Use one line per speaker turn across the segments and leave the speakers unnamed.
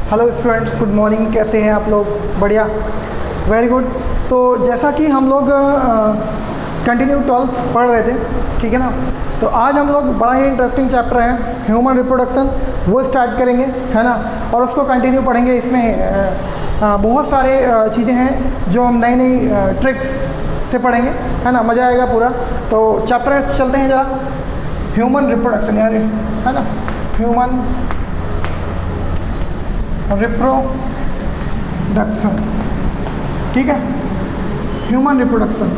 Hello students, good morning. कैसे हैं आप लोग? बढ़िया, वेरी गुड। तो जैसा कि हम लोग कंटिन्यू 12th पढ़ रहे थे, ठीक है ना, तो आज हम लोग बड़ा ही इंटरेस्टिंग चैप्टर है ह्यूमन रिप्रोडक्शन, वो स्टार्ट करेंगे, है ना, और उसको कंटिन्यू पढ़ेंगे। इसमें बहुत सारे चीज़ें हैं जो हम नई नई ट्रिक्स से पढ़ेंगे, है ना, मज़ा आएगा पूरा। तो चैप्टर चलते हैं जरा, ह्यूमन रिप्रोडक्शन, यार, है ना, ह्यूमन रिप्रोडक्शन, ठीक है, ह्यूमन रिप्रोडक्शन।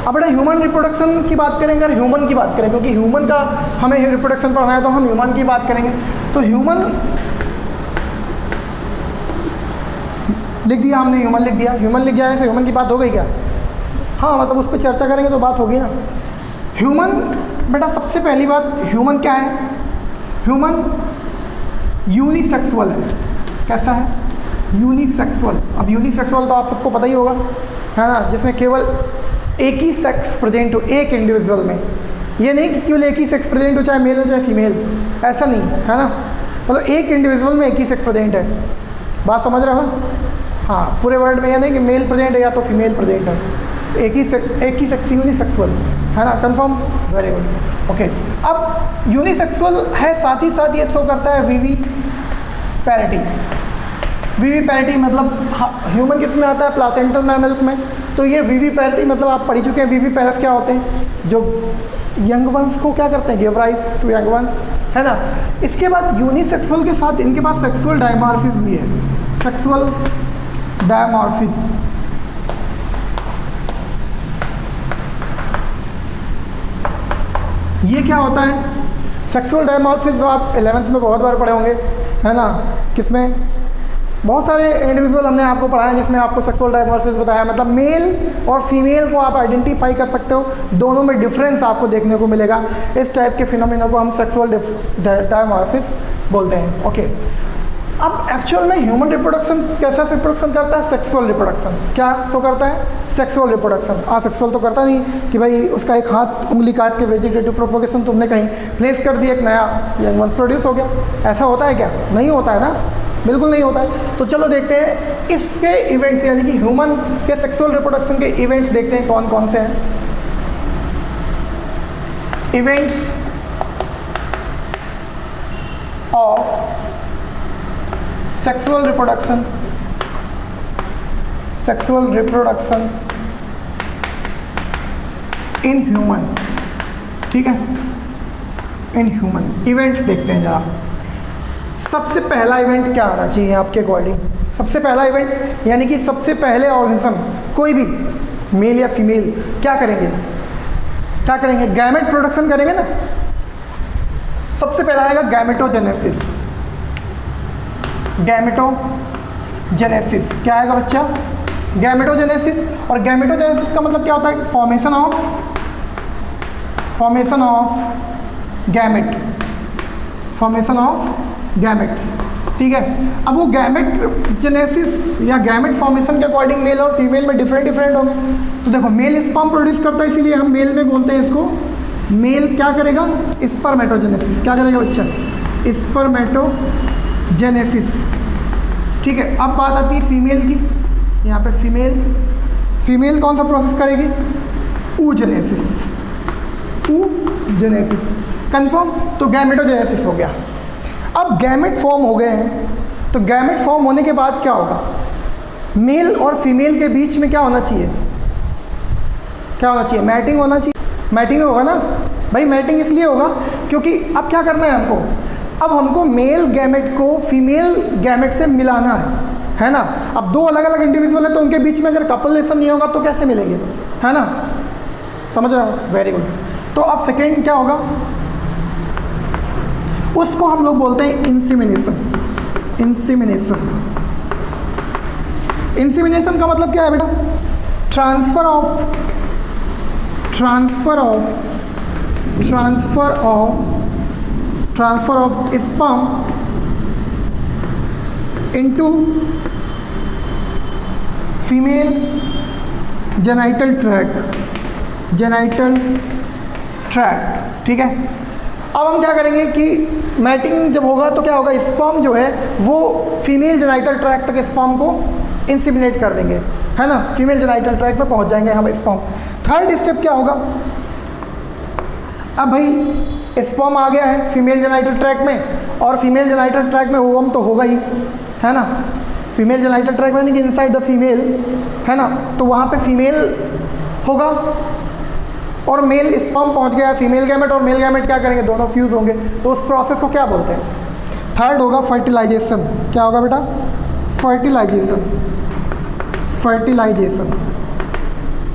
अब बेटा ह्यूमन रिप्रोडक्शन की बात करेंगे, अगर ह्यूमन की बात करें, क्योंकि ह्यूमन का हमें रिप्रोडक्शन पढ़ना है तो हम ह्यूमन की बात करेंगे। तो ह्यूमन लिख दिया हमने, ह्यूमन लिख दिया, ह्यूमन लिख गया है, तो ह्यूमन की बात हो गई क्या? हाँ, मतलब उस पर चर्चा करेंगे तो बात होगी ना। ह्यूमन बेटा, सबसे पहली बात, ह्यूमन क्या है? ह्यूमन यूनिसेक्सुअल है। कैसा है? यूनिसेक्सुअल। अब यूनिसेक्सुअल तो आप सबको पता ही होगा, है ना, जिसमें केवल एक ही सेक्स प्रेजेंट हो एक इंडिविजुअल में। ये नहीं कि केवल एक ही सेक्स प्रेजेंट हो, चाहे मेल हो चाहे फीमेल, ऐसा नहीं है ना, मतलब एक इंडिविजुअल में एक ही सेक्स प्रेजेंट है। बात समझ रहे हो? हाँ, पूरे वर्ल्ड में यह नहीं कि मेल प्रेजेंट है या तो फीमेल प्रेजेंट है, एक ही सेक्स, यूनिसेक्सुअल, है ना, कंफर्म, वेरी गुड, ओके। अब यूनिसेक्सुअल है, साथ ही साथ ये शो करता है वीवी पैरिटी। वीवी पैरिटी मतलब ह्यूमन किस में आता है? प्लासेंटल मैमल्स में। तो ये वीवी पैरिटी मतलब आप पढ़ चुके हैं। वीवी पैरस क्या होते हैं? जो यंग वंस को क्या करते हैं? Give rise to young ones, है ना। इसके बाद यूनिसेक्सुअल के साथ इनके पास सेक्सुअल डायमॉर्फिज्म भी है। सेक्सुअल डायमॉर्फिज्म, ये क्या होता है? सेक्सुअल डायमॉर्फिज्म आप 11th में बहुत बार पढ़े होंगे, है ना। किसमें? बहुत सारे इंडिविजुअल हमने आपको पढ़ाया जिसमें आपको सेक्सुअल डायमॉर्फिज्म बताया, मतलब मेल और फीमेल को आप आइडेंटिफाई कर सकते हो, दोनों में डिफरेंस आपको देखने को मिलेगा। इस टाइप के फिनोमिना को हम सेक्सुअल डायमॉर्फिज्म बोलते हैं, ओके। अब एक्चुअल में ह्यूमन रिप्रोडक्शन कैसा रिप्रोडक्शन करता है? Sexual reproduction. क्या शो करता है? Sexual reproduction. सेक्सुअल तो करता नहीं कि भाई उसका एक हाथ उंगली काट के वेजिटेटिव प्रोपोगेशन तुमने कहीं प्लेस कर दिया, एक नया यंग वंस प्रोड्यूस हो गया। ऐसा होता है क्या? नहीं होता है ना, बिल्कुल नहीं होता है। तो चलो देखते हैं इसके इवेंट्स, यानी कि ह्यूमन के सेक्सुअल रिप्रोडक्शन के इवेंट्स देखते हैं कौन कौन से हैं। Events of sexual reproduction, sexual reproduction in human, ठीक है, इन ह्यूमन। इवेंट्स देखते हैं जरा। सबसे पहला इवेंट क्या आना चाहिए आपके अकॉर्डिंग? सबसे पहला इवेंट यानी कि सबसे पहले ऑर्गेनिज्म, कोई भी मेल या फीमेल, क्या करेंगे? क्या करेंगे? गैमेट प्रोडक्शन करेंगे ना। सबसे पहला आएगा गैमेटोजेनेसिस। गैमेटोजेनेसिस क्या आएगा बच्चा? गैमेटोजेनेसिस। और गैमेटोजेनेसिस का मतलब क्या होता है? Formation of gamete, formation of gametes, ठीक है। अब वो गैमेट जेनेसिस या गैमेट फॉर्मेशन के अकॉर्डिंग मेल और फीमेल में डिफरेंट होंगे। तो देखो, मेल स्पर्म प्रोड्यूस करता है, इसीलिए हम मेल में बोलते हैं इसको मेल। क्या करेगा? स्पर्मेटोजेनेसिस। क्या करेगा बच्चा? स्पर्मेटोजेनेसिस, ठीक है। अब बात आती है फीमेल की, यहाँ पे फीमेल कौन सा प्रोसेस करेगी? oogenesis, confirm. तो गैमेटोजेनेसिस हो गया। अब गैमेट फॉर्म हो गए हैं, तो गैमेट फॉर्म होने के बाद क्या होगा? मेल और फीमेल के बीच में क्या होना चाहिए? क्या होना चाहिए? मैटिंग होना चाहिए। मैटिंग होगा ना भाई, मैटिंग इसलिए होगा क्योंकि अब क्या करना है हमको? अब हमको मेल गैमेट को फीमेल गैमेट से मिलाना है ना। अब दो अलग अलग इंडिविजुअल है, तो उनके बीच में अगर कपलेशन नहीं होगा तो कैसे मिलेंगे, है ना, समझ रहे हो? Very good. तो अब सेकेंड क्या होगा? उसको हम लोग बोलते हैं इंसेमिनेशन। इंसेमिनेशन का मतलब क्या है बेटा? Transfer of sperm into female genital tract, ठीक है। अब हम क्या करेंगे कि मैटिंग जब होगा तो क्या होगा, स्पर्म जो है वो फीमेल जेनाइटल ट्रैक्ट तक स्पर्म को इंसिमिनेट कर देंगे, है ना, फीमेल जेनाइटल ट्रैक्ट में पहुंच जाएंगे हम स्पर्म। थर्ड स्टेप क्या होगा, अब भाई स्पर्म आ गया है फीमेल जेनाइटल ट्रैक्ट में, और फीमेल जेनाइटल ट्रैक्ट में ओवम तो होगा ही, है ना, फीमेल जेनाइटल ट्रैक्ट में, यानी कि इनसाइड द फीमेल, है ना, तो वहाँ पे फीमेल होगा और मेल स्पर्म पहुँच गया, फीमेल गैमेट और मेल गैमेट क्या करेंगे, दोनों फ्यूज़ होंगे, तो उस प्रोसेस को क्या बोलते हैं। थर्ड होगा फर्टिलाइजेशन। क्या होगा बेटा, फर्टिलाइजेशन, फर्टिलाइजेशन,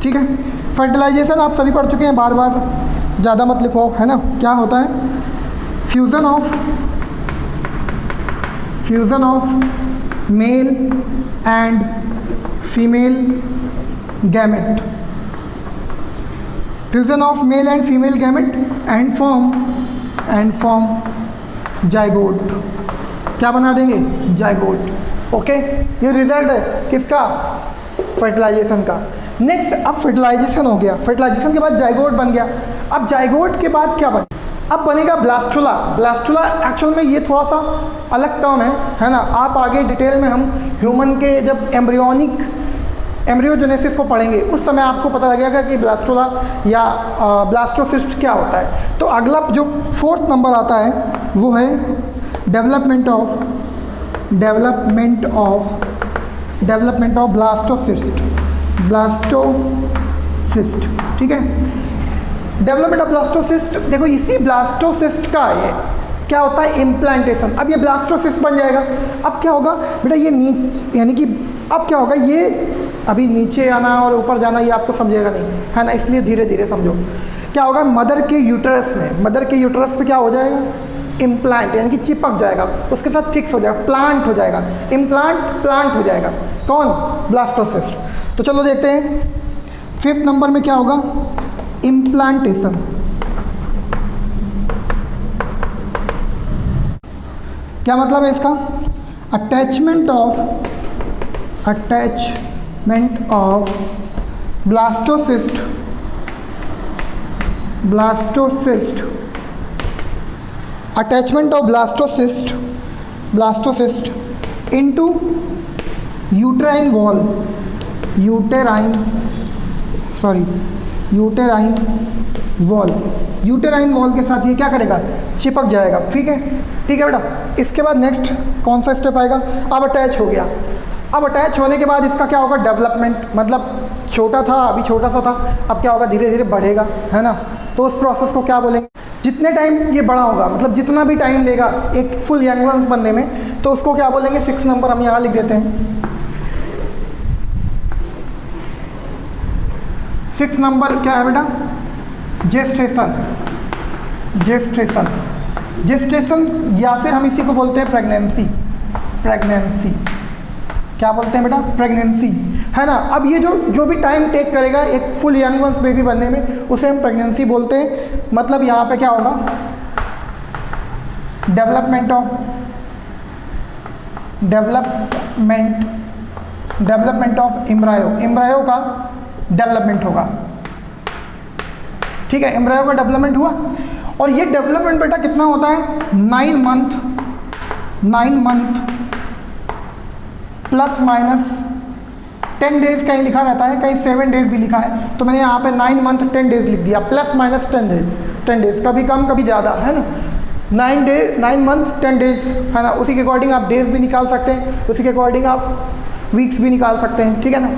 ठीक है। फर्टिलाइजेशन आप सभी पढ़ चुके हैं, बार बार ज़्यादा मत लिखो, है ना। क्या होता है, fusion of male and female gamete, fusion of male and female gamete and form zygote. क्या बना देंगे, जाइगोट। ओके, ये रिजल्ट है किसका, फर्टिलाइजेशन का। नेक्स्ट, अब फर्टिलाइजेशन हो गया, फर्टिलाइजेशन के बाद जाइगोट बन गया। अब जाइगोट के बाद क्या बने, अब बनेगा ब्लास्टुला। ब्लास्टुला एक्चुअल में ये थोड़ा सा अलग टर्म है ना। आप आगे डिटेल में हम ह्यूमन के जब एम्ब्रियोजेनेसिस को पढ़ेंगे उस समय आपको पता लगेगा कि ब्लास्टुला या ब्लास्टोसिस्ट क्या होता है। तो अगला जो फोर्थ नंबर आता है वो है डेवलपमेंट ऑफ ब्लास्टोसिस्ट, ठीक है। डेवलपमेंट ऑफ ब्लास्टोसिस्ट, देखो इसी ब्लास्टोसिस्ट का ये क्या होता है, इम्प्लांटेशन। अब ये ब्लास्टोसिस्ट बन जाएगा। अब क्या होगा बेटा, ये यानी कि अब क्या होगा, ये अभी नीचे आना और ऊपर जाना ये आपको समझेगा नहीं, है ना, इसलिए धीरे धीरे समझो। क्या होगा, मदर के यूटरस पे क्या हो जाएगा, इम्प्लांट, यानी कि चिपक जाएगा, उसके साथ फिक्स हो जाएगा, प्लांट हो जाएगा, प्लांट हो जाएगा। कौन, ब्लास्टोसिस्ट। तो चलो देखते हैं फिफ्थ नंबर में क्या होगा, इम्प्लांटेशन। क्या मतलब है इसका, attachment of blastocyst attachment of blastocyst into uterine wall के साथ ये क्या करेगा, चिपक जाएगा। ठीक है बेटा। इसके बाद नेक्स्ट कौन सा स्टेप आएगा, अब अटैच हो गया। अब अटैच होने के बाद इसका क्या होगा, डेवलपमेंट, मतलब छोटा था अभी छोटा सा था, अब क्या होगा, धीरे धीरे बढ़ेगा, है ना। तो उस प्रोसेस को क्या बोलेंगे, जितने टाइम ये बड़ा होगा, मतलब जितना भी टाइम लेगा एक फुल यंग वंस बनने में, तो उसको क्या बोलेंगे, 6 नंबर हम यहाँ लिख देते हैं। 6 नंबर क्या है बेटा, जेस्टेशन या फिर हम इसी को बोलते हैं प्रेगनेंसी। क्या बोलते हैं बेटा, प्रेगनेंसी, है ना। अब ये जो भी टाइम टेक करेगा एक फुल यंग वंस बेबी बनने में, उसे हम प्रेगनेंसी बोलते हैं। मतलब यहाँ पे क्या होगा, डेवलपमेंट ऑफ एम्ब्रायो का डेवलपमेंट होगा। ठीक है, एम्ब्रायो का डेवलपमेंट हुआ, और ये डेवलपमेंट बेटा कितना होता है, 9 मंथ प्लस माइनस 10 डेज कहीं लिखा रहता है, कहीं 7 डेज भी लिखा है, तो मैंने यहाँ पे 9 मंथ 10 डेज लिख दिया, प्लस माइनस 10 डेज, कभी कम कभी ज़्यादा, है ना। 9 मंथ 10 डेज, है ना। उसी के अकॉर्डिंग आप डेज भी निकाल सकते हैं, उसी के अकॉर्डिंग आप वीक्स भी निकाल सकते हैं, ठीक है ना।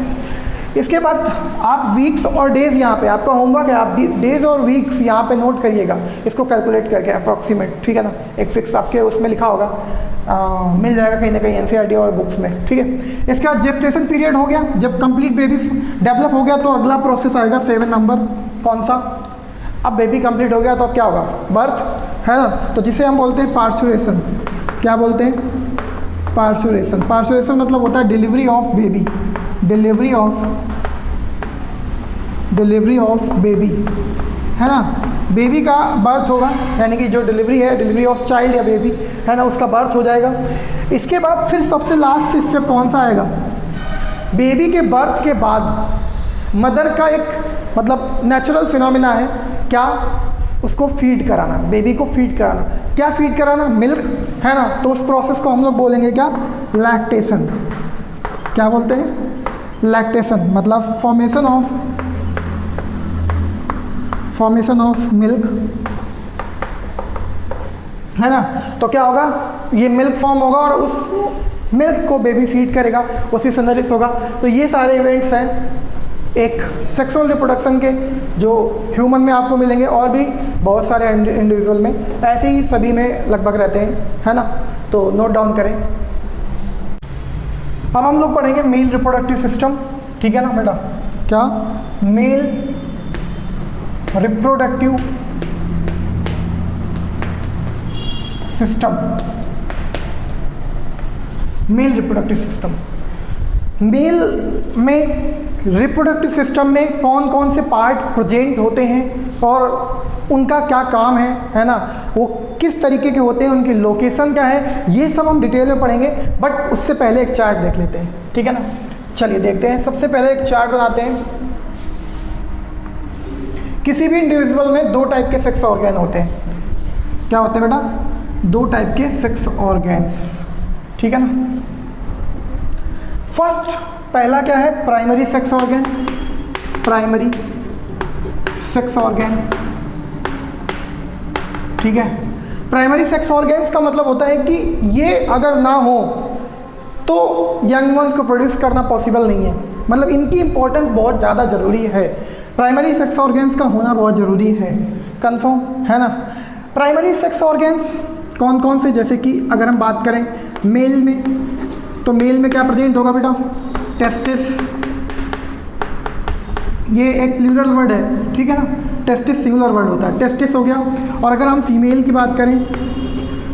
इसके बाद आप वीक्स और डेज, यहाँ पे आपका होमवर्क है, आप डेज और वीक्स यहाँ पे नोट करिएगा, इसको कैलकुलेट करके अप्रॉक्सीमेट, ठीक है ना। एक फिक्स आपके उसमें लिखा होगा, मिल जाएगा कहीं ना कहीं एनसीईआरटी और बुक्स में, ठीक है। इसके बाद जेस्टेशन पीरियड हो गया, जब कंप्लीट बेबी डेवलप हो गया तो अगला प्रोसेस आएगा 7 नंबर, कौन सा, अब बेबी कंप्लीट हो गया तो अब क्या होगा, बर्थ, है ना। तो जिसे हम बोलते हैं पार्चुरेशन। क्या बोलते हैं, पार्चुरेशन मतलब होता है delivery of baby, delivery of baby, है ना। बेबी का बर्थ होगा, यानी कि जो डिलीवरी है, डिलीवरी ऑफ चाइल्ड या बेबी, है ना, उसका बर्थ हो जाएगा। इसके बाद फिर सबसे लास्ट स्टेप कौन सा आएगा, बेबी के बर्थ के बाद मदर का एक मतलब नेचुरल फिनोमिना है क्या, उसको फीड कराना, बेबी को फीड कराना। क्या फीड कराना? मिल्क, है ना। तो उस प्रोसेस को हम लोग बोलेंगे क्या? लैक्टेशन। क्या बोलते हैं? लैक्टेशन। मतलब फॉर्मेशन ऑफ मिल्क, है ना। तो क्या होगा? ये मिल्क फॉर्म होगा और उस मिल्क को बेबी फीड करेगा, उसी से नरिश होगा। तो ये सारे इवेंट्स हैं एक सेक्सुअल रिप्रोडक्शन के, जो ह्यूमन में आपको मिलेंगे और भी बहुत सारे इंडिविजुअल में, ऐसे ही सभी में लगभग रहते हैं, है ना। तो नोट डाउन करें। अब हम लोग पढ़ेंगे मेल रिप्रोडक्टिव सिस्टम, ठीक है ना बेटा? क्या? Male reproductive system. Male reproductive system, male में रिप्रोडक्टिव सिस्टम में कौन कौन से पार्ट प्रेजेंट होते हैं और उनका क्या काम है ना। वो किस तरीके के होते हैं, उनकी लोकेशन क्या है, ये सब हम डिटेल में पढ़ेंगे। बट उससे पहले एक चार्ट देख लेते हैं, ठीक है ना। चलिए देखते हैं। सबसे पहले एक चार्ट बनाते हैं। किसी भी इंडिविजुअल में दो टाइप के सेक्स ऑर्गन होते हैं। क्या होते हैं बेटा? दो टाइप के सेक्स ऑर्गन्स, ठीक है ना। फर्स्ट, पहला क्या है? Primary sex organ. Primary sex organ, ठीक है। प्राइमरी सेक्स ऑर्गन्स का मतलब होता है कि ये अगर ना हो तो यंग वंस को प्रोड्यूस करना पॉसिबल नहीं है। मतलब इनकी इंपॉर्टेंस बहुत ज़्यादा ज़रूरी है। प्राइमरी सेक्स ऑर्गन्स का होना बहुत ज़रूरी है, कंफर्म है ना। प्राइमरी सेक्स ऑर्गन्स कौन कौन से? जैसे कि अगर हम बात करें मेल में, तो मेल में क्या प्रेजेंट होगा बेटा? टेस्टिस, ये एक प्लूरल वर्ड है, ठीक है ना। टेस्टिस सिंगुलर वर्ड होता है, टेस्टिस हो गया। और अगर हम फीमेल की बात करें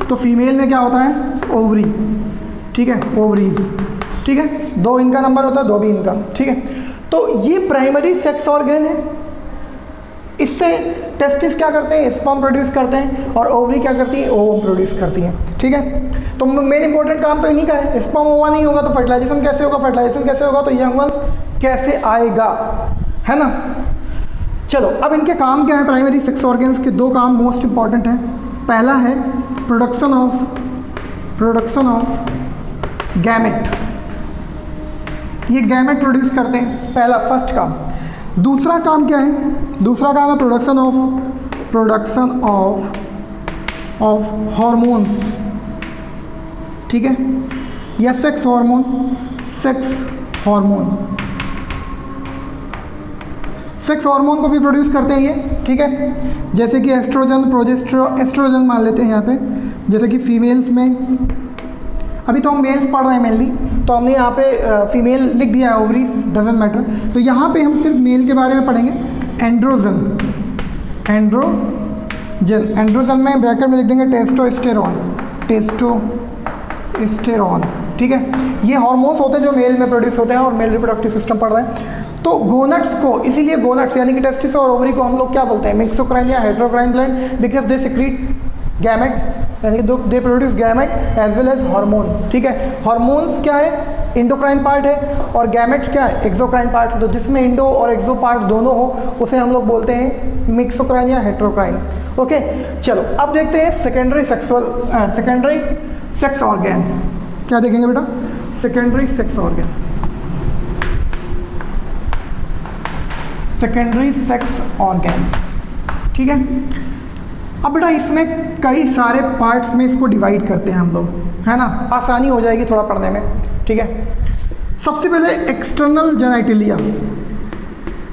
तो फीमेल में क्या होता है? ओवरी, ठीक है, ओवरीज, ठीक है। दो इनका नंबर होता है, दो भी इनका, ठीक है। तो ये प्राइमरी सेक्स ऑर्गन है। इससे टेस्टिस क्या करते हैं? स्पर्म प्रोड्यूस करते हैं, और ओवरी क्या करती है? ओवम प्रोड्यूस करती हैं, ठीक है। तो मेन इंपॉर्टेंट काम तो इन्हीं का है। स्पर्म ओवा नहीं होगा तो फर्टिलाइजेशन कैसे होगा? फर्टिलाइजेशन कैसे होगा तो यंग वंस कैसे आएगा, है ना। चलो, अब इनके काम क्या है? प्राइमरी सेक्स ऑर्गन्स के दो काम मोस्ट इंपॉर्टेंट हैं। पहला है प्रोडक्शन ऑफ गैमेट। ये गैमेट प्रोड्यूस करते हैं, पहला फर्स्ट काम। दूसरा काम क्या है? दूसरा काम है प्रोडक्शन ऑफ हार्मोन्स, ठीक है, या सेक्स हार्मोन। सेक्स हार्मोन को भी प्रोड्यूस करते हैं ये, ठीक है। जैसे कि एस्ट्रोजन, एस्ट्रोजन मान लेते हैं यहाँ पे। जैसे कि फीमेल्स में, अभी तो हम मेल्स पढ़ रहे हैं मेनली, तो हमने यहाँ पे फीमेल लिख दिया है, ओवरीज डजंट मैटर। तो यहाँ पे हम सिर्फ मेल के बारे में पढ़ेंगे। एंड्रोजन में ब्रैकेट में लिख देंगे टेस्टोस्टेरोन, ठीक है। ये हार्मोन्स होते हैं जो मेल में प्रोड्यूस होते हैं, और मेल रिप्रोडक्टिव सिस्टम पढ़ रहे हैं। तो गोनट्स को, इसीलिए गोनट्स यानी कि टेस्टिस और ओवरी को हम लोग क्या बोलते हैं? मिक्सोक्राइन या heterocrine gland, because they secrete gametes, यानी कि they produce gamete as well as hormone, ठीक है। हार्मोन्स क्या है? इंडोक्राइन पार्ट है, और गैमेट्स क्या है? एक्सोक्राइन पार्ट है। तो जिसमें इंडो और एक्सो पार्ट दोनों हो उसे हम लोग बोलते हैं मिक्सोक्राइन या हेटेरोक्राइन, ओके। चलो, अब देखते हैं सेकेंडरी सेक्स ऑर्गन। क्या देखेंगे बेटा? Secondary sex organ, secondary sex organs, ठीक है। अब बेटा इसमें कई सारे पार्ट्स में इसको डिवाइड करते हैं हम लोग, है ना। आसानी हो जाएगी थोड़ा पढ़ने में, ठीक है। सबसे पहले एक्सटर्नल जेनिटलिया।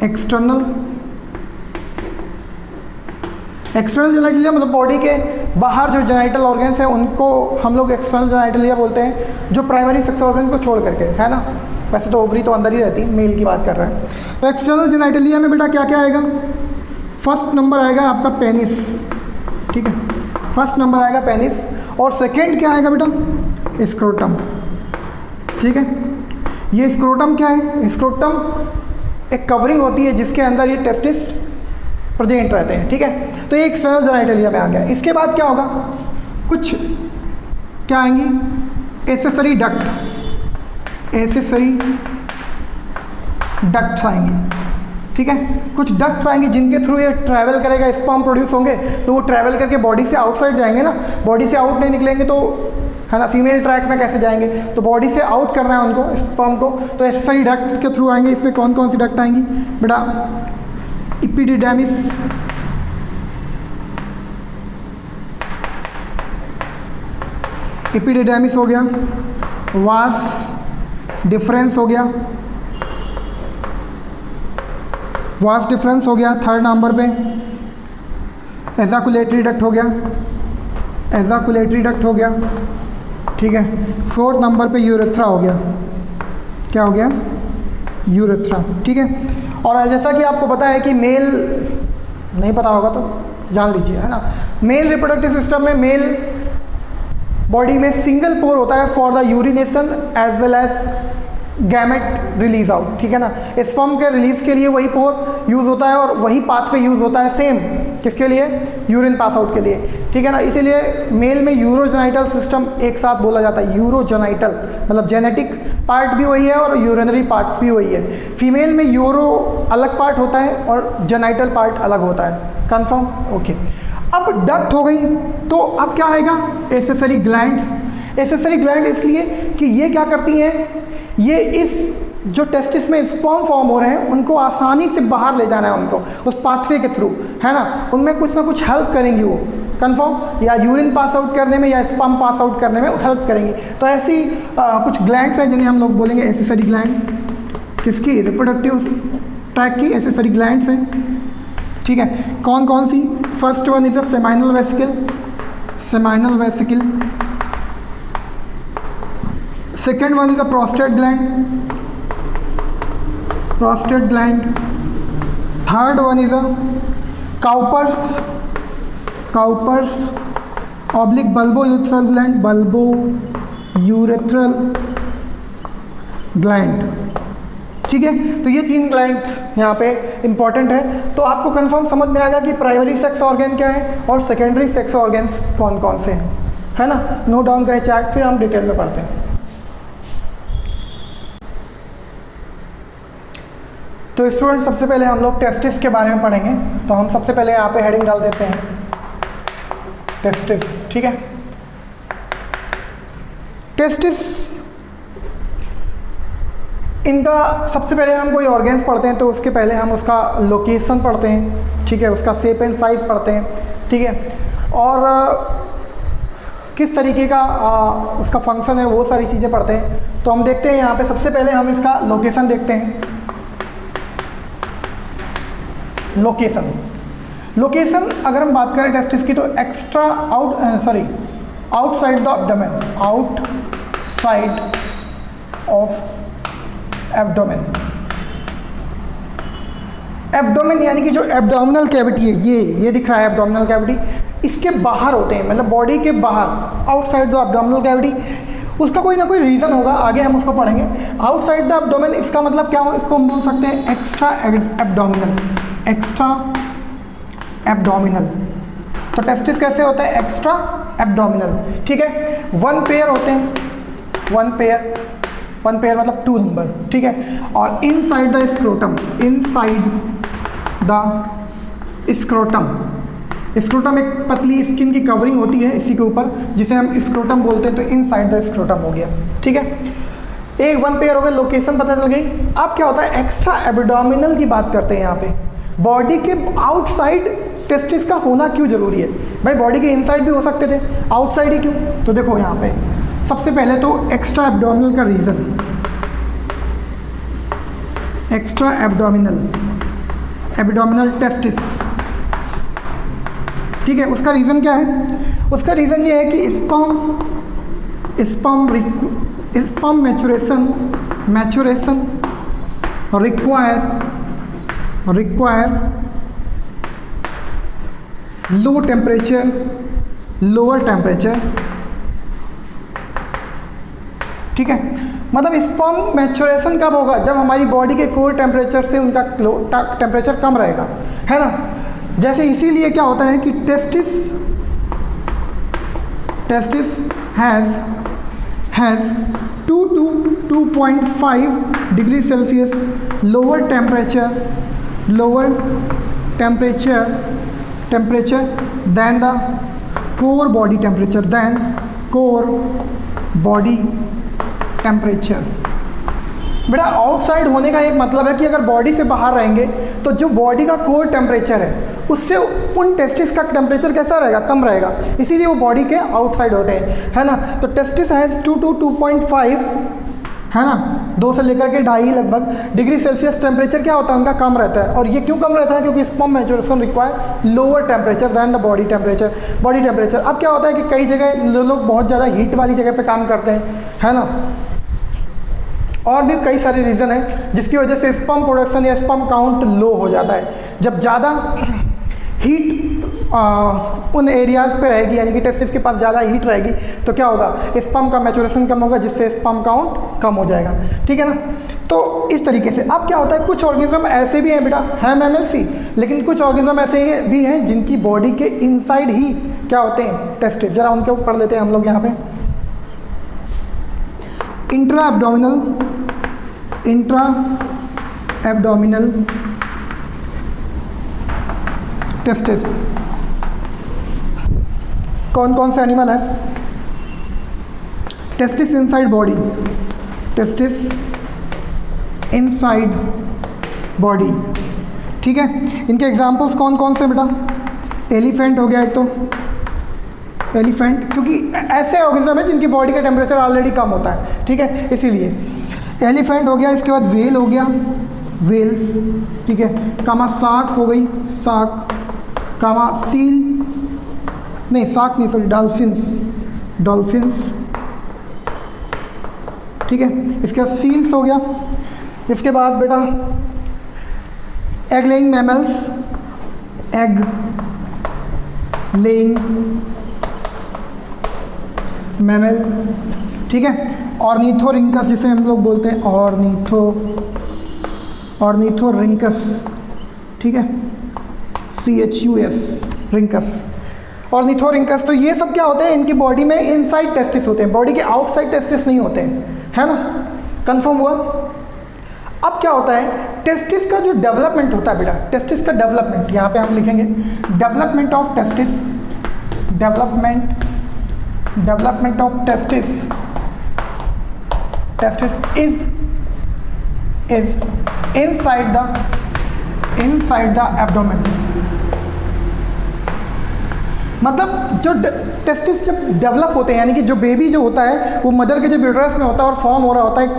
एक्सटर्नल जेनिटलिया मतलब बॉडी के बाहर जो जेनिटल ऑर्गन्स हैं उनको हम लोग एक्सटर्नल जेनिटलिया बोलते हैं, जो प्राइमरी सेक्स ऑर्गन को छोड़ करके, है ना। वैसे तो ओवरी तो अंदर ही रहती, मेल की बात कर रहे हैं। तो एक्सटर्नल जेनिटलिया में बेटा क्या क्या आएगा? फर्स्ट नंबर आएगा आपका पेनिस, ठीक है। फर्स्ट नंबर आएगा पेनिस, और सेकंड क्या आएगा बेटा? स्क्रोटम, ठीक है। ये स्क्रोटम क्या है? स्क्रोटम एक कवरिंग होती है जिसके अंदर ये टेस्टिस प्रेजेंट रहते हैं, ठीक है। तो ये एक्सटर्नल जेनिटलिया में आ गया। इसके बाद क्या होगा? कुछ क्या आएंगी? एसेसरी डक्ट्स आएंगी, ठीक है। कुछ डक्ट्स आएंगे जिनके थ्रू ये ट्रैवल करेगा, स्पर्म प्रोड्यूस होंगे, तो वो ट्रैवल करके बॉडी से आउटसाइड जाएंगे ना, बॉडी से आउट नहीं निकलेंगे तो है ना, फीमेल ट्रैक में कैसे जाएंगे, तो बॉडी से आउट करना है उनको स्पर्म को, तो ऐसे सारी डक्ट्स के थ्रू आएंगे। इसमें कौन कौन सी डक्ट आएंगी बेटा? एपिडिडाइमिस, एपिडिडाइमिस हो गया, वास डिफरेंस हो गया, वास डिफरेंस हो गया। थर्ड नंबर पे एजाकुलेटरी डक्ट हो गया, एजाकुलेटरी डक्ट हो गया, ठीक है। फोर्थ नंबर पे यूरेथ्रा हो गया, क्या हो गया? यूरेथ्रा, ठीक है। और जैसा कि आपको पता है कि मेल, नहीं पता होगा तो जान लीजिए, है ना, मेल रिप्रोडक्टिव सिस्टम में मेल बॉडी में सिंगल पोर होता है for the urination as well as gamete release out, ठीक है ना। स्पर्म के रिलीज के लिए वही पोर यूज़ होता है और वही पाथवे यूज़ होता है, सेम किसके लिए? यूरिन पास आउट के लिए, ठीक है ना। इसीलिए मेल में यूरोजेनाइटल सिस्टम एक साथ बोला जाता है, यूरोजेनाइटल मतलब जेनेटिक पार्ट भी वही है और यूरिनरी पार्ट भी वही है। फीमेल में यूरो अलग पार्ट होता है और जेनाइटल पार्ट अलग होता है, कंफर्म? ओके। अब डक्ट हो गई, तो अब क्या आएगा? Accessory glands. एसेसरी ग्लैंड इसलिए कि ये क्या करती हैं, ये इस जो टेस्टिस में स्पर्म फॉर्म हो रहे हैं उनको आसानी से बाहर ले जाना है उनको उस पाथवे के थ्रू, है ना, उनमें कुछ ना कुछ हेल्प करेंगी वो, कंफर्म, या यूरिन पास आउट करने में या स्पर्म पास आउट करने में हेल्प करेंगी। तो ऐसी कुछ ग्लैंड्स हैं जिन्हें हम लोग बोलेंगे एसेसरी ग्लैंड, किसकी? रिप्रोडक्टिव ट्रैक की एसेसरी ग्लैंड्स हैं, ठीक है। कौन कौन सी? First one is a seminal vesicle, seminal vesicle. Second one is a prostate gland, prostate gland. Third one is a Cowper's, Cowper's oblique bulbourethral gland, bulbourethral gland, ठीक है। तो ये तीन ग्लैंड्स यहाँ पे इंपॉर्टेंट है। तो आपको कंफर्म समझ में आएगा कि प्राइमरी सेक्स ऑर्गन क्या है और सेकेंडरी सेक्स ऑर्गन्स कौन कौन से हैं, है ना। नोट डाउन करें चार्ट, फिर हम डिटेल में पढ़ते हैं। तो स्टूडेंट, सबसे पहले हम लोग टेस्टिस के बारे में पढ़ेंगे। तो हम सबसे पहले यहाँ पे हेडिंग डाल देते हैं टेस्टिस, ठीक है। टेस्टिस, इनका सबसे पहले हम कोई ऑर्गन्स पढ़ते हैं तो उसके पहले हम उसका लोकेशन पढ़ते हैं, ठीक है, उसका शेप एंड साइज पढ़ते हैं, ठीक है, और किस तरीके का उसका फंक्शन है वो सारी चीज़ें पढ़ते हैं। तो हम देखते हैं यहाँ पे सबसे पहले हम इसका लोकेशन देखते हैं। लोकेशन, लोकेशन अगर हम बात करें टेस्टिस की तो extra outside the abdomen, outside of abdomen. Abdomen यानी कि जो एब्डोमिनल कैविटी है, ये दिख रहा है एब्डोमिनल कैविटी, इसके बाहर होते हैं, मतलब बॉडी के बाहर, आउटसाइड द एब्डोमिनल कैविटी। उसका कोई ना कोई रीज़न होगा, आगे हम उसको पढ़ेंगे। आउटसाइड द एब्डोमेन, इसका मतलब क्या हो, इसको हम बोल सकते हैं एक्स्ट्रा एब्डोमिनल, एक्स्ट्रा एब्डोमिनल। तो टेस्टिस कैसे होता है? एक्स्ट्रा एब्डोमिनल, ठीक है। वन पेयर होते हैं, वन पेयर मतलब 2 नंबर, ठीक है। और inside the scrotum, inside the scrotum, scrotum एक पतली स्किन की कवरिंग होती है इसी के ऊपर, जिसे हम स्क्रोटम बोलते हैं। तो इनसाइड द स्क्रोटम हो गया, ठीक है। एक वन पेयर हो गया, लोकेशन पता चल गई। अब क्या होता है, एक्स्ट्रा एब्डोमिनल की बात करते हैं यहाँ पे। बॉडी के आउटसाइड टेस्टिस का होना क्यों जरूरी है? भाई बॉडी के इनसाइड भी हो सकते थे, आउटसाइड ही क्यों? तो देखो यहाँ पे सबसे पहले तो एक्स्ट्रा एब्डोमिनल का रीज़न, एक्स्ट्रा एब्डोमिनल टेस्टिस, ठीक है। उसका रीज़न क्या है? उसका रीज़न ये है कि sperm maturation require lower temperature, ठीक है। मतलब स्पर्म मैचुरेशन कब होगा? जब हमारी बॉडी के कोर टेम्परेचर से उनका टेम्परेचर कम रहेगा, है ना। जैसे इसीलिए क्या होता है कि testis has 2 to 2.5 degree Celsius lower temperature lower temperature than the core body temperature। बेटा आउटसाइड होने का एक मतलब है कि अगर बॉडी से बाहर रहेंगे तो जो बॉडी का कोर टेम्परेचर है उससे उन टेस्टिस का टेम्परेचर कैसा रहेगा, कम रहेगा, इसीलिए वो बॉडी के आउटसाइड होते हैं, है ना। तो टेस्टिस हैज़ 2 to 2.5, है ना, 2 से लेकर के 2.5 लगभग डिग्री सेल्सियस टेम्परेचर क्या होता है उनका, कम रहता है। और ये क्यों कम रहता है, क्योंकि sperm maturation require lower temperature than the body temperature. अब क्या होता है कि कई जगह लोग बहुत ज़्यादा हीट वाली जगह पे काम करते हैं, है ना, और भी कई सारे रीज़न हैं जिसकी वजह से स्पर्म प्रोडक्शन या स्पर्म काउंट लो हो जाता है। जब ज़्यादा हीट उन एरियाज़ पे रहेगी, यानी कि टेस्टिस के पास ज़्यादा हीट रहेगी, तो क्या होगा, स्पर्म का मैच्योरेशन कम होगा, जिससे स्पर्म काउंट कम हो जाएगा, ठीक है ना। तो इस तरीके से अब क्या होता है, कुछ ऑर्गेनिज्म ऐसे भी हैं बेटा, है मैमल्स, लेकिन कुछ ऑर्गेनिज्म ऐसे भी हैं जिनकी बॉडी के इनसाइड ही क्या होते हैं, टेस्टिस। जरा उनके ऊपर पढ़ लेते हैं हम लोग यहाँ पे। इंट्रा एब्डोमिनल टेस्टिस कौन कौन से एनिमल है, testis inside body, testis inside body, ठीक है। इनके एग्जाम्पल्स कौन कौन से बेटा, एलिफेंट हो गया एक तो, एलिफेंट, क्योंकि ऐसे ऑर्गेनिज्म है जिनकी बॉडी का टेम्परेचर ऑलरेडी कम होता है, ठीक है, इसीलिए एलिफेंट हो गया। इसके बाद वेल हो गया, वेल्स, ठीक है, कामा सार्क हो गई, सार्क, कामा सील नहीं, सार्क नहीं, सॉरी, डॉल्फिन्स, ठीक है। इसके बाद सील्स हो गया। इसके बाद बेटा egg laying mammals, egg laying mammal, ठीक है। ऑर्निथोरिंकस जिसे हम लोग बोलते हैं, ऑर्निथोरिंकस, ठीक है, CHUS, रिंकस, ऑर्निथोरिंकस। तो ये सब क्या होते हैं, इनकी बॉडी में इनसाइड टेस्टिस होते हैं, बॉडी के आउटसाइड टेस्टिस नहीं होते हैं, है ना, कंफर्म हुआ। अब क्या होता है, टेस्टिस का जो डेवलपमेंट होता है बेटा, टेस्टिस का डेवलपमेंट यहाँ पे हम लिखेंगे, development of testis, development of testis is inside the abdomen। मतलब जो टेस्टिस जब डेवलप होते हैं, यानी कि जो बेबी जो होता है वो मदर के जब यूट्रस में होता है और फॉर्म हो रहा होता है एक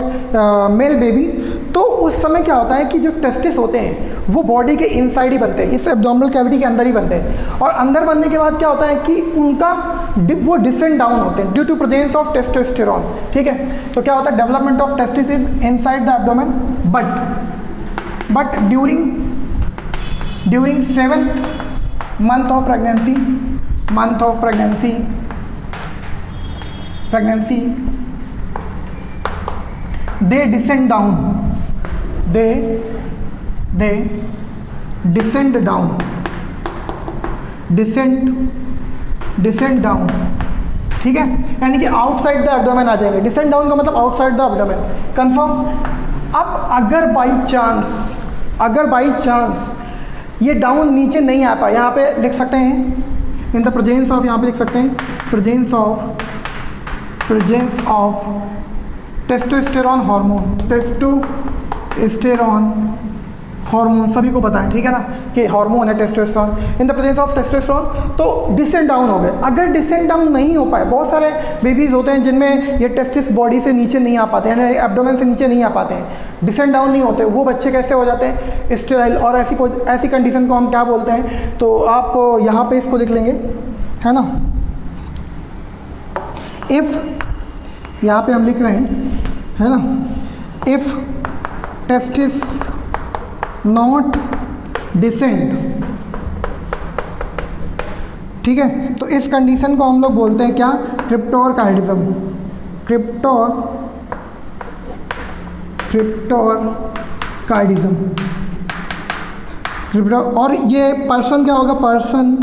मेल बेबी, तो उस समय क्या होता है कि जो टेस्टिस होते हैं वो बॉडी के इनसाइड ही बनते हैं, इस एब्डोमिनल कैविटी के अंदर ही बनते हैं। और अंदर बनने के बाद क्या होता है कि उनका वो डिसेंड डाउन होते हैं due to presence of testosterone, ठीक है। तो क्या होता है, development of testis is inside the abdomen, but during 7th month of pregnancy they descend down, descend down, ठीक है, यानी कि आउटसाइड द एब्डोमेन आ जाएंगे। डिसेंड डाउन का मतलब आउटसाइड द एब्डोमेन, कंफर्म। अब अगर बाई चांस ये डाउन नीचे नहीं आ पाए, यहाँ पे लिख सकते हैं इन द प्रेजेंस ऑफ, यहाँ पे लिख सकते हैं प्रेजेंस ऑफ टेस्टोस्टेरोन हार्मोन, सभी को पता है, ठीक है ना, कि हार्मोन है testosterone. In the presence of testosterone तो डिसेंड डाउन हो गए। अगर डिसेंड डाउन नहीं हो पाए, बहुत सारे बेबीज़ होते हैं जिनमें ये टेस्टिस बॉडी से नीचे नहीं आ पाते हैं, यानी एब्डोमेन से नीचे नहीं आ पाते हैं, डिसेंड डाउन नहीं होते, वो बच्चे कैसे हो जाते हैं, स्टेराइल। और ऐसी कंडीशन को हम क्या बोलते हैं, तो आप यहाँ पे इसको लिख लेंगे, है ना। इफ़ यहाँ पे हम लिख रहे हैं, है ना, इफ़ टेस्टिस नॉट डिसेंड, ठीक है, तो इस कंडीशन को हम लोग बोलते हैं क्या, क्रिप्टोरकार्डिज्म, क्रिप्टोरकार्डिज्म। और ये पर्सन क्या होगा, पर्सन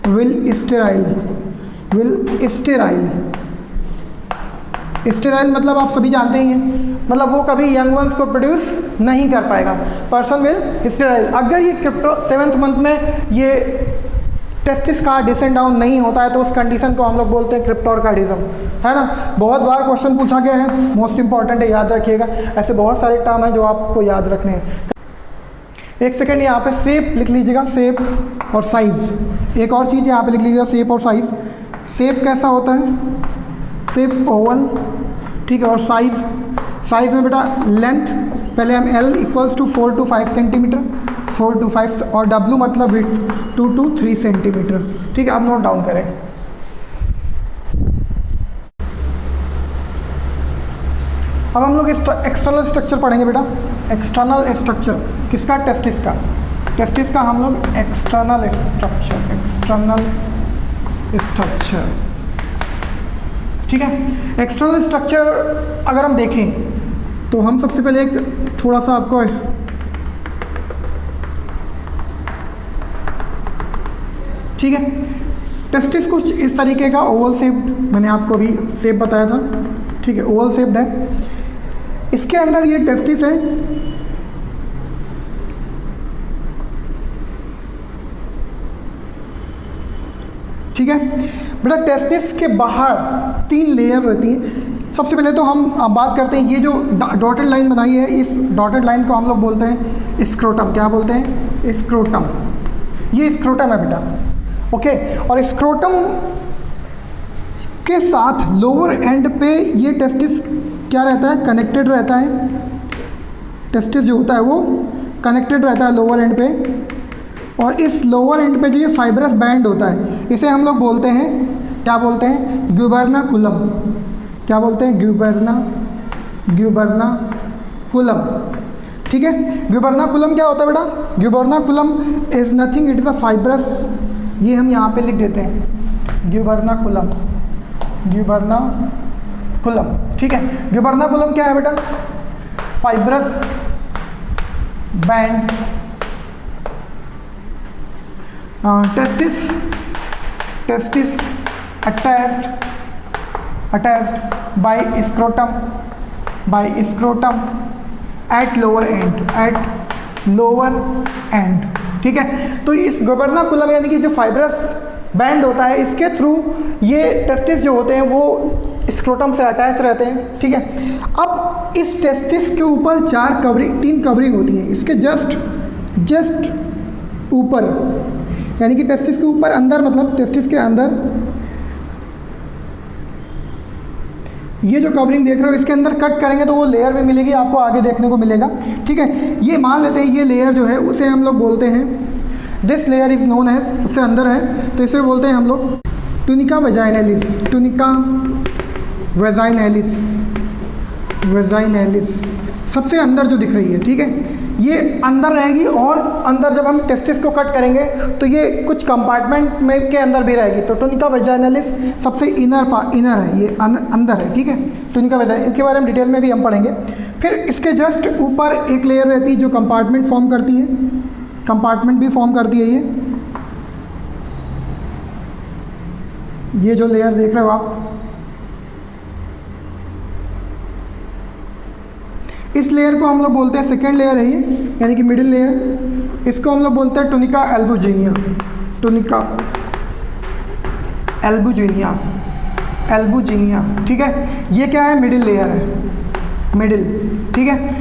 विल स्टेराइल मतलब आप सभी जानते ही हैं, मतलब वो कभी यंग वंस को प्रोड्यूस नहीं कर पाएगा, पर्सन विल स्टेराइल। अगर ये क्रिप्टो 7th मंथ में ये टेस्टिस का डिसेंट डाउन नहीं होता है तो उस कंडीशन को हम लोग बोलते हैं क्रिप्टोर्काडिज्म, है ना। बहुत बार क्वेश्चन पूछा गया है, मोस्ट इंपॉर्टेंट है, याद रखिएगा। ऐसे बहुत सारे टर्म हैं जो आपको याद रखने हैं। एक सेकेंड, यहाँ पे शेप लिख लीजिएगा, शेप और साइज़। एक और चीज़ यहाँ पे लिख लीजिएगा, शेप और साइज़। शेप कैसा होता है? शेप ओवल, ठीक है। और साइज़, साइज़ में बेटा लेंथ, पहले हम L equals to 4 to 5 centimetre, 4 to 5, और W मतलब विड्थ 2 to 3 सेंटीमीटर, ठीक है। आप नोट डाउन करें। अब हम लोग एक्सटर्नल स्ट्रक्चर पढ़ेंगे बेटा। एक्सटर्नल स्ट्रक्चर किसका? टेस्टिस का। टेस्टिस का हम लोग एक्सटर्नल स्ट्रक्चर, एक्सटर्नल स्ट्रक्चर, ठीक है। एक्सटर्नल स्ट्रक्चर अगर हम देखें तो हम सबसे पहले एक थोड़ा सा आपको ठीक है, टेस्टिस कुछ इस तरीके का ओवल शेप्ड, मैंने आपको अभी शेप बताया था, ठीक है, ओवल शेप्ड है। इसके अंदर ये टेस्टिस है, ठीक है बेटा। टेस्टिस के बाहर 3 लेयर रहती है। सबसे पहले तो हम बात करते हैं, ये जो डॉटेड लाइन बनाई है, इस डॉटेड लाइन को हम लोग बोलते हैं स्क्रोटम। क्या बोलते हैं? स्क्रोटम। ये स्क्रोटम है बेटा, ओके। और स्क्रोटम के साथ लोअर एंड पे ये टेस्टिस क्या रहता है? कनेक्टेड रहता है। टेस्टिस जो होता है वो कनेक्टेड रहता है लोअर एंड पे। और इस लोअर एंड पे जो ये फाइब्रस बैंड होता है, इसे हम लोग बोलते हैं, क्या बोलते हैं? ग्यूबर्नाकुलम। क्या बोलते हैं? ग्यूबर्नाकुलम, ठीक है। ग्यूबर्नाकुलम क्या होता है बेटा? Gubernaculum is nothing, it is a fibrous, ये हम यहाँ पे लिख देते हैं, ग्यूबर्नाकुलम, ग्यूबर्नाकुलम, ठीक है। ग्यूबर्नाकुलम क्या है बेटा? Fibrous band, testis attached by scrotum at lower end, ठीक है। तो इस ग्यूबर्नाकुलम यानी कि जो फाइब्रस बैंड होता है, इसके थ्रू ये टेस्टिस जो होते हैं वो स्क्रोटम से अटैच रहते हैं, ठीक है। अब इस टेस्टिस के ऊपर 3 कवरिंग होती हैं, इसके जस्ट ऊपर, यानी कि टेस्टिस के ऊपर अंदर, मतलब टेस्टिस के अंदर ये जो कवरिंग देख रहे हो, इसके अंदर कट करेंगे तो वो लेयर भी मिलेगी आपको, आगे देखने को मिलेगा, ठीक है। ये मान लेते हैं ये लेयर जो है उसे हम लोग बोलते हैं, this layer is known as, सबसे अंदर है तो इसे बोलते हैं हम लोग टुनिका वेजाइनैलिस, टुनिका वेजाइनैलिस, सबसे अंदर जो दिख रही है, ठीक है, ये अंदर रहेगी। और अंदर जब हम टेस्टिस को कट करेंगे तो ये कुछ कंपार्टमेंट में के अंदर भी रहेगी। तो टुनिका वेजाइनैलिस सबसे इनर है, ये अंदर है, ठीक है। टुनिका वेजाइनैलिस, इनके बारे में डिटेल में भी हम पढ़ेंगे। फिर इसके जस्ट ऊपर एक लेयर रहती है जो कंपार्टमेंट फॉर्म करती है, कंपार्टमेंट भी फॉर्म करती है ये जो लेयर देख रहे हो आप, इस लेयर को हम लोग बोलते हैं, सेकेंड लेयर है ये, यानी कि मिडिल लेयर, इसको हम लोग बोलते हैं टुनिका एल्बुजिनिया, टुनिका एल्बुजिनिया, ठीक है। ये क्या है? मिडिल लेयर है, मिडिल, ठीक है।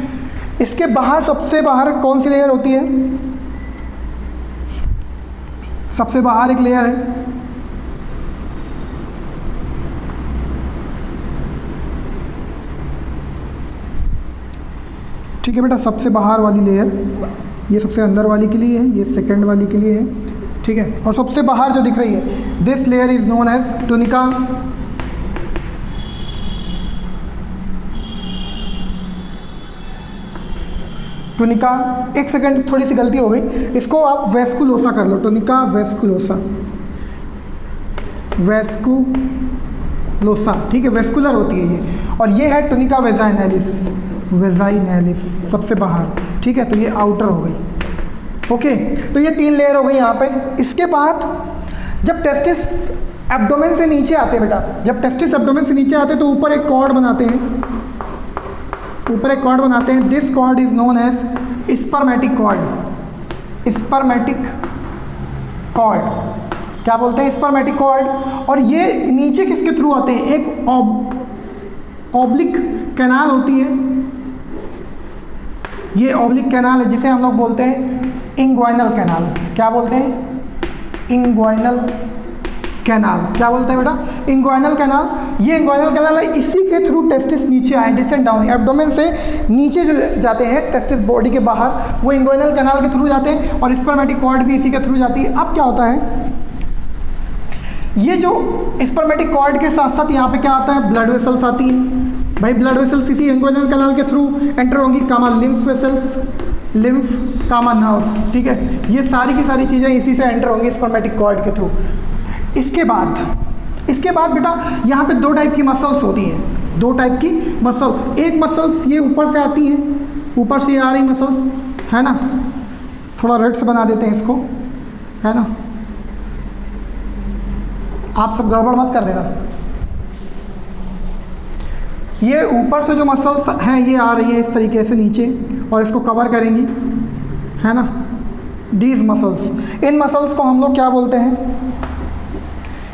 इसके बाहर, सबसे बाहर कौन सी लेयर होती है? सबसे बाहर एक लेयर है, ठीक है बेटा। सबसे बाहर वाली लेयर, ये सबसे अंदर वाली के लिए है, ये सेकंड वाली के लिए है, ठीक है। और सबसे बाहर जो दिख रही है, this layer is known as tunica एक सेकंड, थोड़ी सी गलती हो गई, इसको आप वेस्कुलोसा कर लो, टुनिका वेस्कुलोसा, ठीक है, वेस्कुलर होती है ये। और ये है टुनिका वेजाइनैलिस, सबसे बाहर, ठीक है। तो ये आउटर हो गई, ओके। तो ये 3 लेयर हो गई यहाँ पे। इसके बाद जब टेस्टिस एब्डोमेन से नीचे आते हैं बेटा, जब टेस्टिस एब्डोमेन से नीचे आते हैं तो ऊपर एक कॉर्ड बनाते हैं, ऊपर एक कॉर्ड बनाते हैं, this cord is known as spermatic cord. Spermatic cord क्या बोलते हैं? Spermatic cord. और ये नीचे किसके थ्रू आते हैं? एक ऑब्लिक कैनाल होती है, ये ऑब्लिक कैनाल है जिसे हम लोग बोलते हैं इंग्वाइनल कैनाल। क्या बोलते हैं? Inguinal canal. क्या बोलते हैं बेटा? Inguinal canal. ये इंग्वाइनल कैनाल है, इसी के थ्रू टेस्टिस नीचे आए, डिसेंड डाउन, एब्डोमेन से नीचे जो जाते हैं टेस्टिस बॉडी के बाहर, वो इंग्वाइनल कैनाल के थ्रू जाते हैं, और स्पर्मेटिक कॉर्ड भी इसी के थ्रू जाती है। अब क्या होता है, ये जो स्पर्मेटिक कॉर्ड के साथ साथ यहाँ पे क्या आता है? ब्लड वेसल्स आती हैं। भाई ब्लड वेसल्स इसी इंग्वाइनल कैनाल के थ्रू एंटर होंगी, कामा लिम्फ वेसल्स, लिम्फ कामा नर्व्स। ठीक है, ये सारी की सारी चीज़ें इसी से एंटर होंगी स्पर्मेटिक कॉर्ड के थ्रू। इसके बाद बेटा यहाँ पे दो टाइप की मसल्स होती हैं, दो टाइप की मसल्स। एक मसल्स ये ऊपर से आती हैं, ऊपर से आ रही मसल्स, है ना, थोड़ा रेड से बना देते हैं इसको, है ना, आप सब गड़बड़ मत कर देना। ये ऊपर से जो मसल्स हैं ये आ रही है इस तरीके से नीचे, और इसको कवर करेंगी, है ना, दीज मसल्स। इन मसल्स को हम लोग क्या बोलते हैं?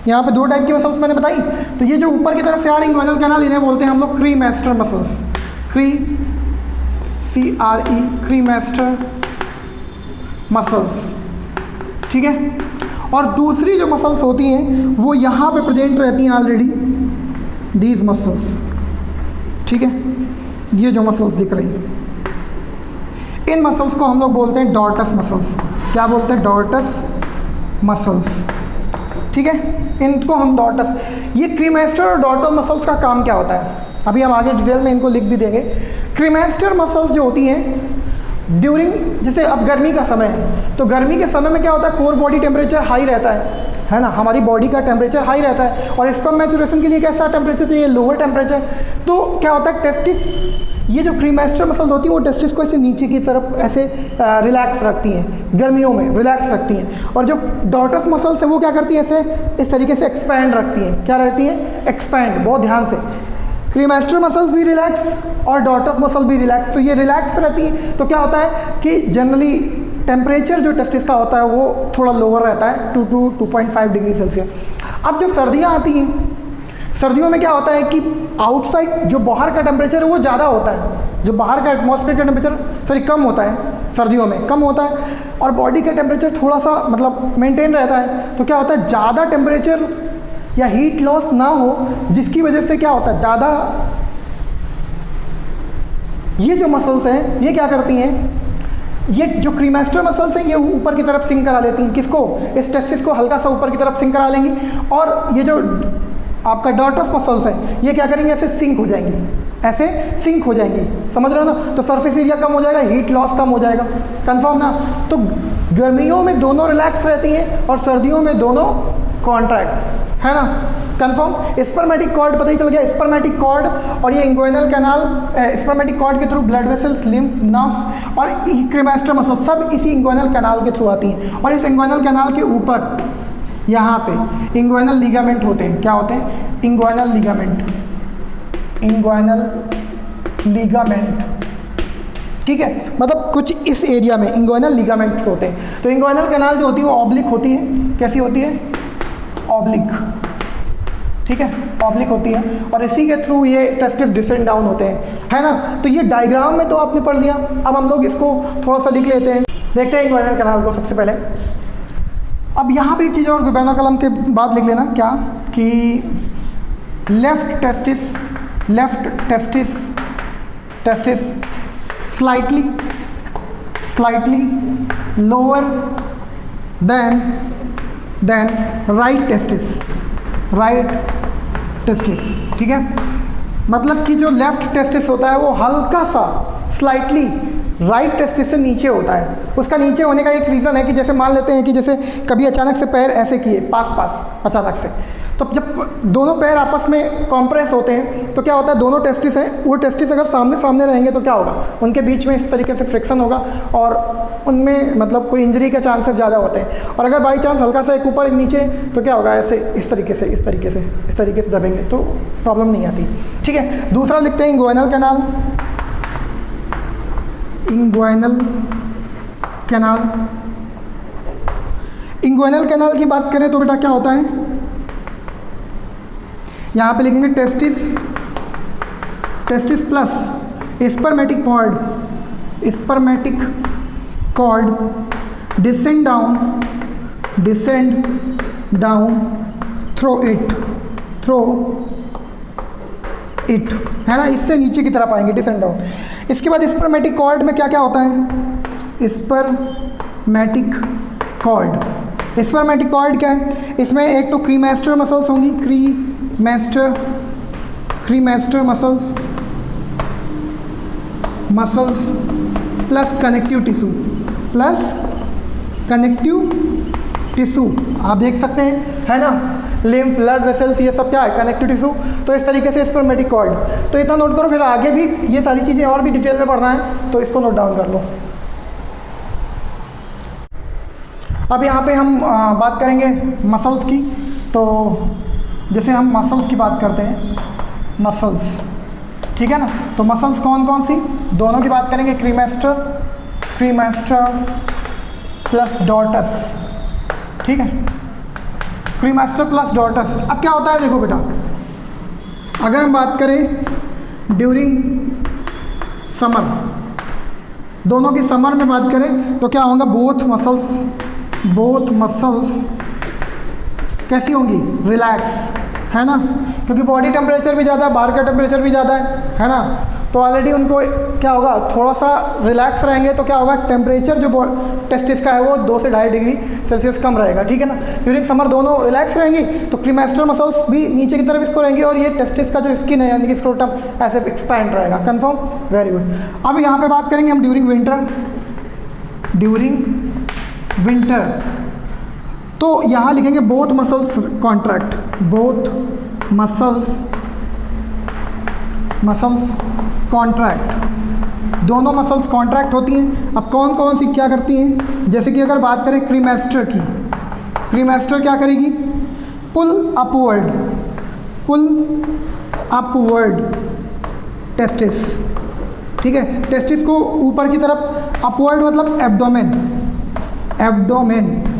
यहाँ पे दो टाइप की मसल्स मैंने बताई, तो ये जो ऊपर की तरफ से आ रही इंग्वाइनल कैनाल, इन्हें बोलते हैं हम लोग cremaster muscles. CRE cremaster muscles. ठीक है, और दूसरी जो मसल्स होती हैं वो यहाँ पे प्रेजेंट रहती हैं ऑलरेडी, दीज मसल्स। ठीक है, ये जो मसल्स दिख रही हैं, इन मसल्स को हम लोग बोलते हैं डॉर्टस मसल्स। क्या बोलते हैं? डॉर्टस मसल्स। ठीक है, इनको हम डॉर्टस, ये क्रीमेस्टर और डॉर्टल मसल्स का काम क्या होता है, अभी हम आगे डिटेल में इनको लिख भी देंगे। क्रीमेस्टर मसल्स जो होती हैं ड्यूरिंग, जैसे अब गर्मी का समय है, तो गर्मी के समय में क्या होता है? कोर बॉडी टेम्परेचर हाई रहता है ना, हमारी बॉडी का टेम्परेचर हाई रहता है, और स्पर्म मैच्योरेशन के लिए कैसा टेम्परेचर चाहिए? Lower temperature. तो क्या होता है, टेस्टिस, ये जो क्रीमेस्टर मसल्स होती हैं वो टेस्टिस को ऐसे नीचे की तरफ ऐसे रिलैक्स रखती हैं, गर्मियों में रिलैक्स रखती हैं, और जो डॉर्टस मसल्स है वो क्या करती हैं? ऐसे इस तरीके से एक्सपैंड रखती हैं। क्या रहती हैं? एक्सपैंड। बहुत ध्यान से, क्रीमेस्टर मसल्स भी रिलैक्स और डॉर्टस मसल भी रिलैक्स। तो ये रिलैक्स रहती हैं, तो क्या होता है कि जनरली टेम्परेचर जो टेस्टिस का होता है वो थोड़ा लोअर रहता है, 2 to 2.5 डिग्री सेल्सियस। अब जब सर्दियाँ आती हैं, सर्दियों में क्या होता है कि आउटसाइड जो बाहर का टेम्परेचर है वो ज़्यादा होता है, जो बाहर का एटमॉस्फेयर का टेम्परेचर कम होता है, सर्दियों में कम होता है, और बॉडी का टेम्परेचर थोड़ा सा मतलब मेंटेन रहता है। तो क्या होता है, ज़्यादा टेम्परेचर या हीट लॉस ना हो, जिसकी वजह से क्या होता है, ज़्यादा ये जो मसल्स हैं ये क्या करती हैं, ये जो क्रीमेस्टर मसल्स हैं ये ऊपर की तरफ सिंक करा लेती हैं। किसको? इस टेस्टिस को हल्का सा ऊपर की तरफ सिंक करा लेंगी, और ये जो आपका डॉर्टस मसल्स है ये क्या करेंगे? ऐसे सिंक हो जाएंगी, ऐसे सिंक हो जाएंगी। समझ रहे हो ना? तो सरफेस एरिया कम हो जाएगा, हीट लॉस कम हो जाएगा। कंफर्म ना? तो गर्मियों में दोनों रिलैक्स रहती हैं और सर्दियों में दोनों कॉन्ट्रैक्ट, है ना? कंफर्म। स्पर्मेटिक कॉर्ड पता ही चल गया, स्पर्मेटिक कॉर्ड और ये इंग्वाइनल कैनाल, स्पर्मेटिक कॉर्ड के through blood vessels, lymph, nerves और क्रीमेस्टर मसल सब इसी इंग्वाइनल कैनाल के थ्रू आती हैं। और इस इंग्वाइनल कैनाल के ऊपर यहाँ पे इंग्वाइनल लिगामेंट होते हैं। क्या होते हैं? Inguinal ligament, inguinal ligament. ठीक है, मतलब कुछ इस एरिया में इंग्वाइनल लिगामेंट्स होते हैं। तो इंग्वाइनल कैनाल जो होती है वो ऑब्लिक होती है। कैसी होती है? ऑब्लिक। ठीक है, ऑब्लिक होती है, और इसी के थ्रू ये टेस्टिस डिसेंड डाउन होते हैं, है ना? तो ये डायग्राम में तो आपने पढ़ लिया। अब हम लोग इसको थोड़ा सा लिख लेते हैं, देखते हैं इंग्वाइनल कैनाल को सबसे पहले। अब यहाँ पे एक चीज़ और गुबैना कलम के बाद लिख लेना, क्या कि left testis slightly lower than right testis. ठीक है, मतलब कि जो लेफ्ट टेस्टिस होता है वो हल्का सा स्लाइटली राइट टेस्टिस से नीचे होता है। उसका नीचे होने का एक रीज़न है कि जैसे मान लेते हैं कि जैसे कभी अचानक से पैर ऐसे किए पास अचानक से, तो जब दोनों पैर आपस में कॉम्प्रेस होते हैं तो क्या होता है, दोनों टेस्टिस हैं, वो टेस्टिस अगर सामने रहेंगे तो क्या होगा, उनके बीच में इस तरीके से फ्रिक्शन होगा और उनमें मतलब कोई इंजरी के चांसेस ज़्यादा होते हैं। और अगर बाई चांस हल्का सा एक ऊपर एक नीचे तो क्या होगा, ऐसे इस तरीके से दबेंगे तो प्रॉब्लम नहीं आती। ठीक है, दूसरा लिखते हैं inguinal canal. Inguinal canal. Inguinal canal की बात करें तो बेटा क्या होता है, यहाँ पे लिखेंगे testis, testis plus spermatic cord, spermatic cord descend down through it, है ना, इससे नीचे की तरफ आएंगे, डिसेंड डाउन। इसके बाद स्पर्मेटिक कॉर्ड में क्या क्या होता है, स्पर्मेटिक कॉर्ड। स्पर्मेटिक कॉर्ड क्या है, इसमें एक तो क्रीमेस्टर मसल्स होंगी, cremaster muscles plus connective tissue, आप देख सकते हैं, है ना, लिम्फ, ब्लड वेसल्स, ये सब क्या है, कनेक्टिव टिश्यू। तो इस तरीके से स्पर्मेटिक कॉर्ड, तो इतना नोट करो, फिर आगे भी ये सारी चीज़ें और भी डिटेल में पढ़ना है तो इसको नोट डाउन कर लो। अब यहाँ पे हम बात करेंगे मसल्स की। तो जैसे हम मसल्स की बात करते हैं, मसल्स, ठीक है ना, तो मसल्स कौन कौन सी, दोनों की बात करेंगे, क्रीमेस्टर प्लस डॉर्टस, ठीक है, क्रीमेस्टर प्लस डॉर्टस। अब क्या होता है, देखो बेटा, अगर हम बात करें ड्यूरिंग समर, दोनों की समर में बात करें तो क्या होगा, बोथ मसल्स कैसी होंगी, रिलैक्स, है ना, क्योंकि बॉडी टेम्परेचर भी ज़्यादा है, बाहर का टेम्परेचर भी ज़्यादा है ना, तो ऑलरेडी उनको क्या होगा, थोड़ा सा रिलैक्स रहेंगे तो क्या होगा, टेम्परेचर जो टेस्टिस का है वो 2 से 2.5 डिग्री सेल्सियस कम रहेगा, ठीक है ना। ड्यूरिंग समर दोनों रिलैक्स रहेंगी, तो क्रीमेस्टर मसल्स भी नीचे की तरफ इसको रहेंगी, और ये टेस्टिस का जो स्किन है यानी कि स्क्रोटम ऐसे एक्सपैंड रहेगा, कंफर्म, वेरी गुड। अब यहाँ पे बात करेंगे हम ड्यूरिंग विंटर, तो यहाँ लिखेंगे बोथ मसल्स कॉन्ट्रैक्ट, दोनों मसल्स कॉन्ट्रैक्ट होती हैं। अब कौन कौन सी क्या करती हैं, जैसे कि अगर बात करें क्रीमेस्टर की, क्रीमेस्टर क्या करेगी, पुल अपवर्ड टेस्टिस, ठीक है, टेस्टिस को ऊपर की तरफ, अपवर्ड मतलब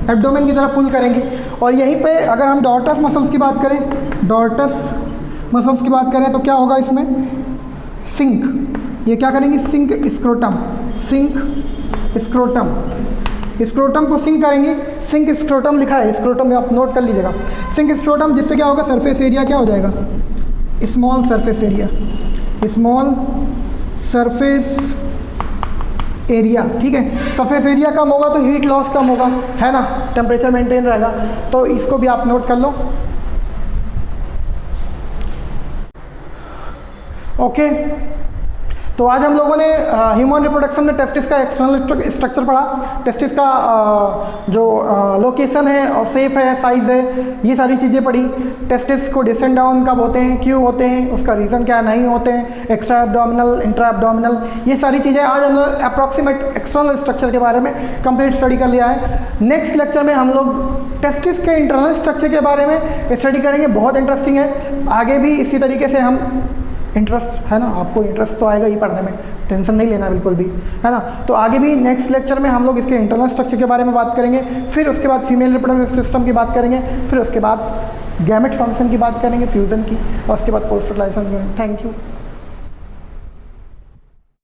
एब्डोमेन की तरफ पुल करेंगी। और यहीं पे अगर हम डॉर्टस मसल्स की बात करें तो क्या होगा इसमें, सिंक, ये क्या करेंगी, सिंक स्क्रोटम को सिंक करेंगे। सिंक स्क्रोटम लिखा है, स्क्रोटम आप नोट कर लीजिएगा, सिंक स्क्रोटम, जिससे क्या होगा, सरफेस एरिया क्या हो जाएगा, स्मॉल सरफेस एरिया, ठीक है, सरफेस एरिया कम होगा तो हीट लॉस कम होगा, है ना, टेम्परेचर मेंटेन रहेगा, तो इसको भी आप नोट कर लो। ओके, तो आज हम लोगों ने ह्यूमन रिप्रोडक्शन में टेस्टिस का एक्सटर्नल स्ट्रक्चर पढ़ा, टेस्टिस का जो लोकेशन है और शेप है, साइज़ है, ये सारी चीज़ें पढ़ी। टेस्टिस को डिसेंड डाउन कब होते हैं, क्यों होते हैं, उसका रीज़न क्या नहीं होते हैं, एक्स्ट्रा एब्डोमिनल, इंट्रा एब्डोमिनल, ये सारी चीज़ें आज हम लोग अप्रॉक्सीमेट एक्सटर्नल स्ट्रक्चर के बारे में कंप्लीट स्टडी कर लिया है। नेक्स्ट लेक्चर में हम लोग टेस्टिस के इंटरनल स्ट्रक्चर के बारे में स्टडी करेंगे, बहुत इंटरेस्टिंग है। आगे भी इसी तरीके से हम, इंटरेस्ट है ना, आपको इंटरेस्ट तो आएगा ही पढ़ने में, टेंशन नहीं लेना बिल्कुल भी, है ना। तो आगे भी नेक्स्ट लेक्चर में हम लोग इसके इंटरनल स्ट्रक्चर के बारे में बात करेंगे, फिर उसके बाद फीमेल रिप्रोडक्टिव सिस्टम की बात करेंगे, फिर उसके बाद गैमेट फंक्शन की बात करेंगे, फ्यूज़न की, और उसके बाद पोस्ट फर्टिलाइजेशन। Thank you.